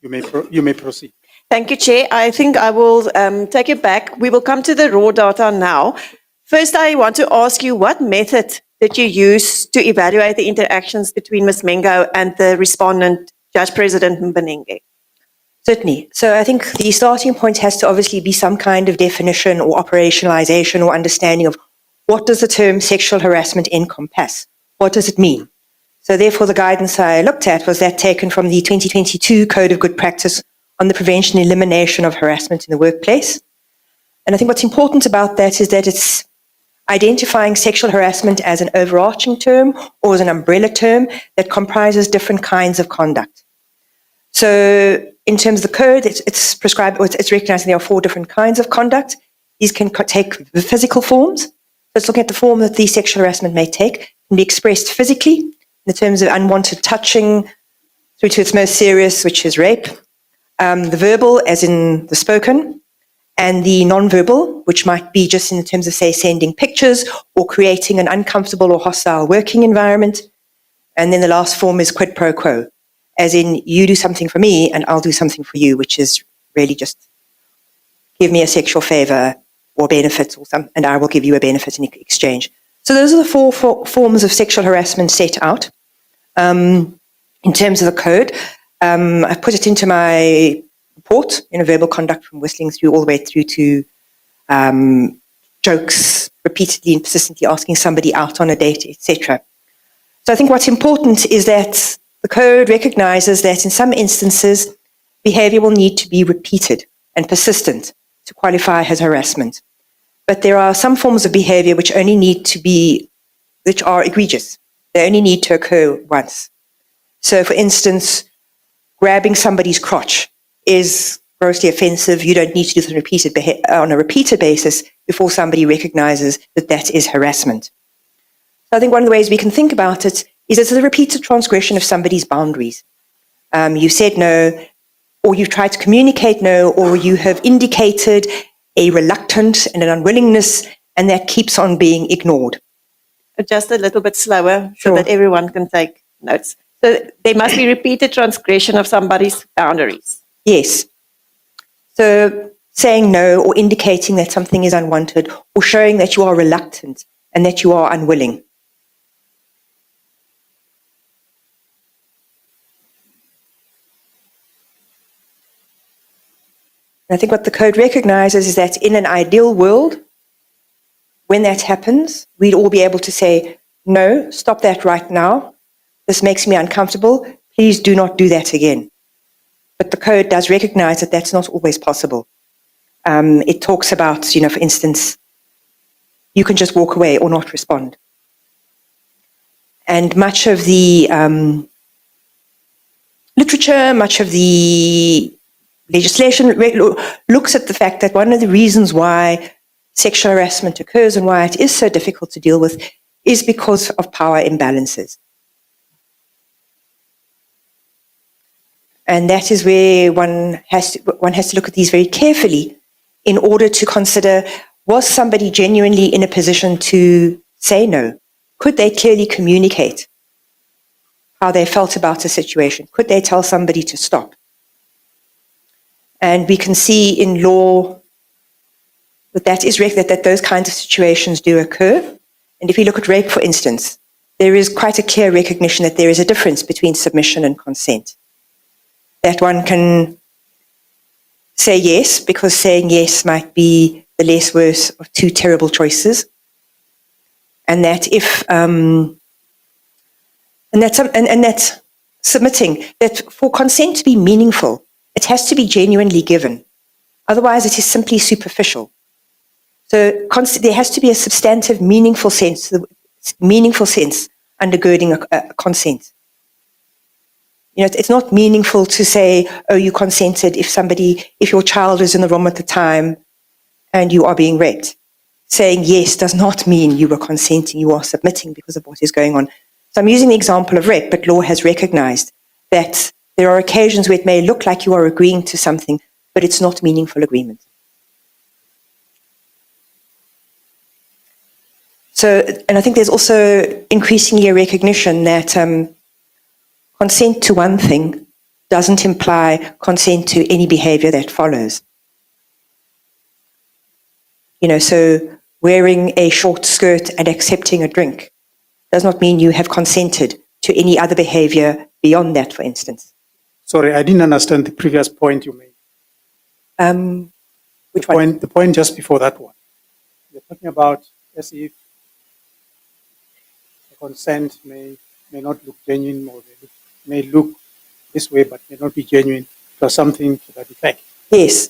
You may proceed. Thank you, Chair. I think I will take it back. We will come to the raw data now. First, I want to ask you, what method did you use to evaluate the interactions between Ms. Mengo and the respondent, Judge President Mbenenge? Certainly. So I think the starting point has to obviously be some kind of definition or operationalization or understanding of what does the term sexual harassment encompass? What does it mean? So therefore, the guidance I looked at was that taken from the 2022 Code of Good Practice on the Prevention and Elimination of Harassment in the Workplace. And I think what's important about that is that it's identifying sexual harassment as an overarching term or as an umbrella term that comprises different kinds of conduct. So in terms of the code, it's prescribed, or it's recognizing there are 4 different kinds of conduct. These can take the physical forms. So it's looking at the form that the sexual harassment may take. It can be expressed physically in the terms of unwanted touching through to its most serious, which is rape. The verbal, as in the spoken, and the non-verbal, which might be just in terms of, say, sending pictures or creating an uncomfortable or hostile working environment. And then the last form is quid pro quo, as in you do something for me and I'll do something for you, which is really just give me a sexual favor or benefit or some, and I will give you a benefit in exchange. So those are the 4 forms of sexual harassment set out. In terms of the code, I've put it into my report in a verbal conduct from whistling through all the way through to jokes, repeatedly and persistently asking somebody out on a date, etc. So I think what's important is that the code recognizes that in some instances, behavior will need to be repeated and persistent to qualify as harassment. But there are some forms of behavior which only need to be, which are egregious. They only need to occur once. So for instance, grabbing somebody's crotch is grossly offensive. You don't need to do this on a repeated basis before somebody recognizes that that is harassment. So I think one of the ways we can think about it is it's a repeated transgression of somebody's boundaries. You said no, or you've tried to communicate no, or you have indicated a reluctance and an unwillingness, and that keeps on being ignored. Just a little bit slower Sure. so that everyone can take notes. So there must be repeated transgression of somebody's boundaries. Yes. So saying no or indicating that something is unwanted or showing that you are reluctant and that you are unwilling. I think what the code recognizes is that in an ideal world, when that happens, we'd all be able to say, no, stop that right now. This makes me uncomfortable. Please do not do that again. But the code does recognize that that's not always possible. It talks about, for instance, you can just walk away or not respond. And much of the literature, much of the legislation looks at the fact that one of the reasons why sexual harassment occurs and why it is so difficult to deal with is because of power imbalances. And that is where one has to look at these very carefully in order to consider, was somebody genuinely in a position to say no? Could they clearly communicate how they felt about a situation? Could they tell somebody to stop? And we can see in law that those kinds of situations do occur. And if you look at rape, for instance, there is quite a clear recognition that there is a difference between submission and consent. That one can say yes, because saying yes might be the less worse of 2 terrible choices. And that if that's submitting, that for consent to be meaningful, it has to be genuinely given. Otherwise, it is simply superficial. So there has to be a substantive, meaningful sense undergirding a consent. It's not meaningful to say, oh, you consented if your child is in the room at the time and you are being raped. Saying yes does not mean you were consenting, you are submitting because of what is going on. So I'm using the example of rape, but law has recognized that there are occasions where it may look like you are agreeing to something, but it's not meaningful agreement. So, and I think there's also increasingly a recognition that consent to one thing doesn't imply consent to any behavior that follows. So wearing a short skirt and accepting a drink does not mean you have consented to any other behavior beyond that, for instance. Sorry, I didn't understand the previous point you made. Which one? The point just before that one. You're talking about as if the consent may not look genuine, or may look this way but may not be genuine, or something to that effect. Yes.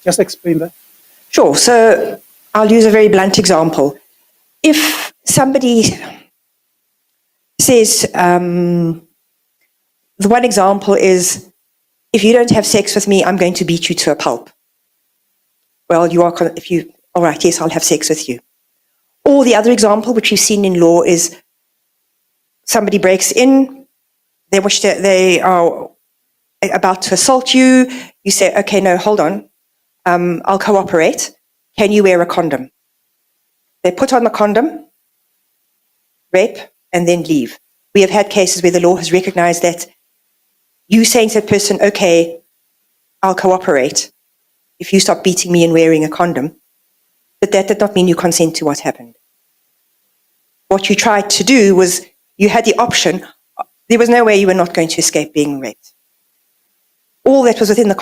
Just explain that. Sure. So I'll use a very blunt example. If somebody says, the one example is, if you don't have sex with me, I'm going to beat you to a pulp. Well, all right, yes, I'll have sex with you. Or the other example, which we've seen in law, is somebody breaks in, they are about to assault you, you say, okay, no, hold on, I'll cooperate. Can you wear a condom? They put on the condom, rape, and then leave. We have had cases where the law has recognized that you saying to that person, okay, I'll cooperate if you stop beating me and wearing a condom, but that did not mean you consent to what happened. What you tried to do was, you had the option, there was no way you were not going to escape being raped. All that was within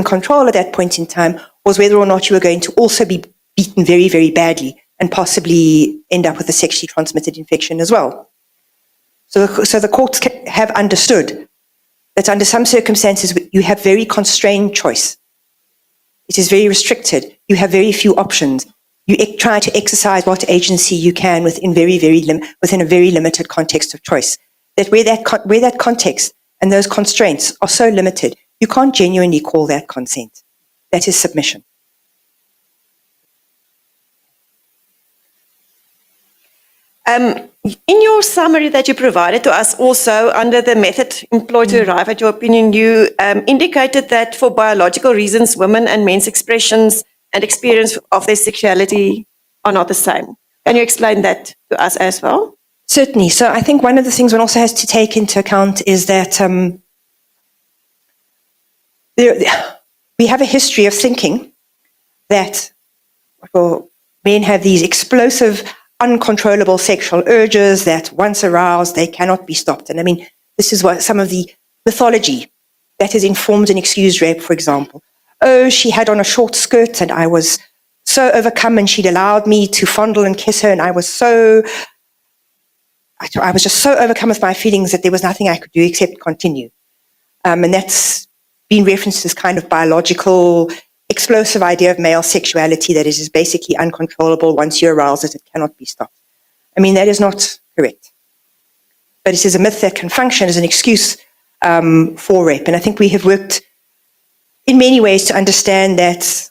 control at that point in time was whether or not you were going to also be beaten very, very badly and possibly end up with a sexually transmitted infection as well. So the courts have understood that under some circumstances you have very constrained choice. It is very restricted. You have very few options. You try to exercise what agency you can within a very limited context of choice. That where that context and those constraints are so limited, you can't genuinely call that consent. That is submission. In your summary that you provided to us, also under the method employed to arrive at your opinion, you indicated that for biological reasons, women and men's expressions and experience of their sexuality are not the same. Can you explain that to us as well? Certainly. So I think one of the things one also has to take into account is that we have a history of thinking that men have these explosive, uncontrollable sexual urges that once aroused, they cannot be stopped. And I mean, this is what some of the mythology that has informed and excused rape, for example. Oh, she had on a short skirt and I was so overcome and she'd allowed me to fondle and kiss her and I was just so overcome with my feelings that there was nothing I could do except continue. And that's been referenced as kind of biological, explosive idea of male sexuality that is basically uncontrollable. Once you arouse it, it cannot be stopped. I mean, that is not correct. But it is a myth that can function as an excuse for rape. And I think we have worked in many ways to understand that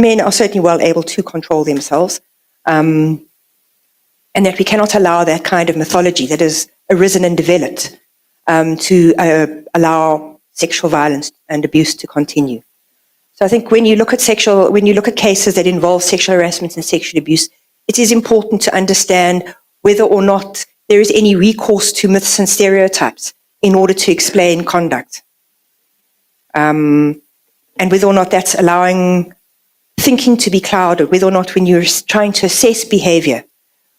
men are certainly well able to control themselves, and that we cannot allow that kind of mythology that has arisen and developed to allow sexual violence and abuse to continue. So I think when you look at cases that involve sexual harassment and sexual abuse, it is important to understand whether or not there is any recourse to myths and stereotypes in order to explain conduct. And whether or not that's allowing thinking to be clouded, whether or not when you're trying to assess behavior,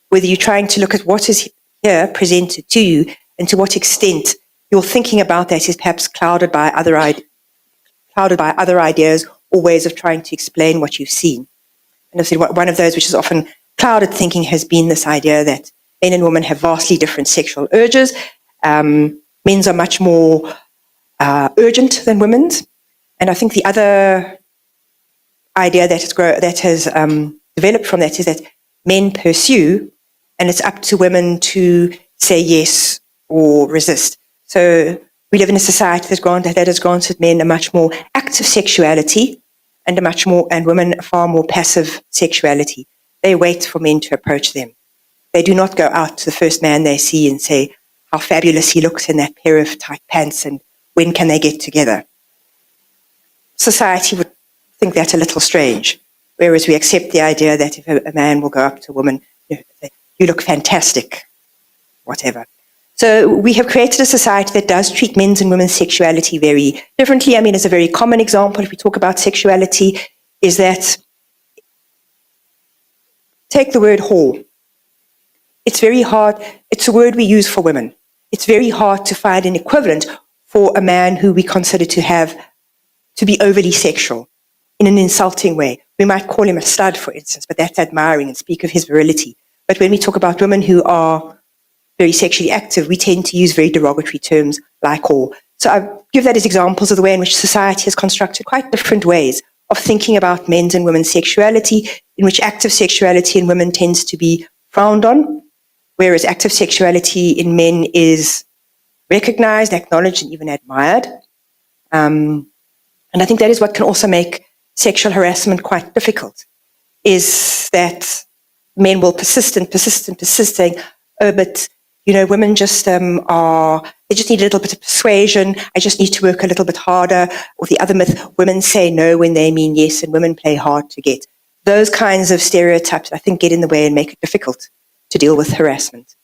whether you're trying to look at what is here presented to you and to what extent your thinking about that is perhaps clouded by other ideas or ways of trying to explain what you've seen. And obviously one of those which is often clouded thinking has been this idea that men and women have vastly different sexual urges. Men's are much more urgent than women's. And I think the other idea that has developed from that is that men pursue and it's up to women to say yes or resist. So we live in a society that has granted men a much more active sexuality and women a far more passive sexuality. They wait for men to approach them. They do not go out to the first man they see and say how fabulous he looks in that pair of tight pants and when can they get together. Society would think that a little strange, whereas we accept the idea that if a man will go up to a woman, you look fantastic, whatever. So we have created a society that does treat men's and women's sexuality very differently. I mean, as a very common example, if we talk about sexuality, is that take the word whore. It's very hard. It's a word we use for women. It's very hard to find an equivalent for a man who we consider to be overly sexual in an insulting way. We might call him a stud, for instance, but that's admiring and speak of his virility. But when we talk about women who are very sexually active, we tend to use very derogatory terms like whore. So I give that as examples of the way in which society has constructed quite different ways of thinking about men's and women's sexuality, in which active sexuality in women tends to be frowned on, whereas active sexuality in men is recognized, acknowledged, and even admired. And I think that is what can also make sexual harassment quite difficult, is that men will persist, saying, oh, but, women just they just need a little bit of persuasion. I just need to work a little bit harder. Or the other myth, women say no when they mean yes, and women play hard to get. Those kinds of stereotypes, I think, get in the way and make it difficult to deal with harassment.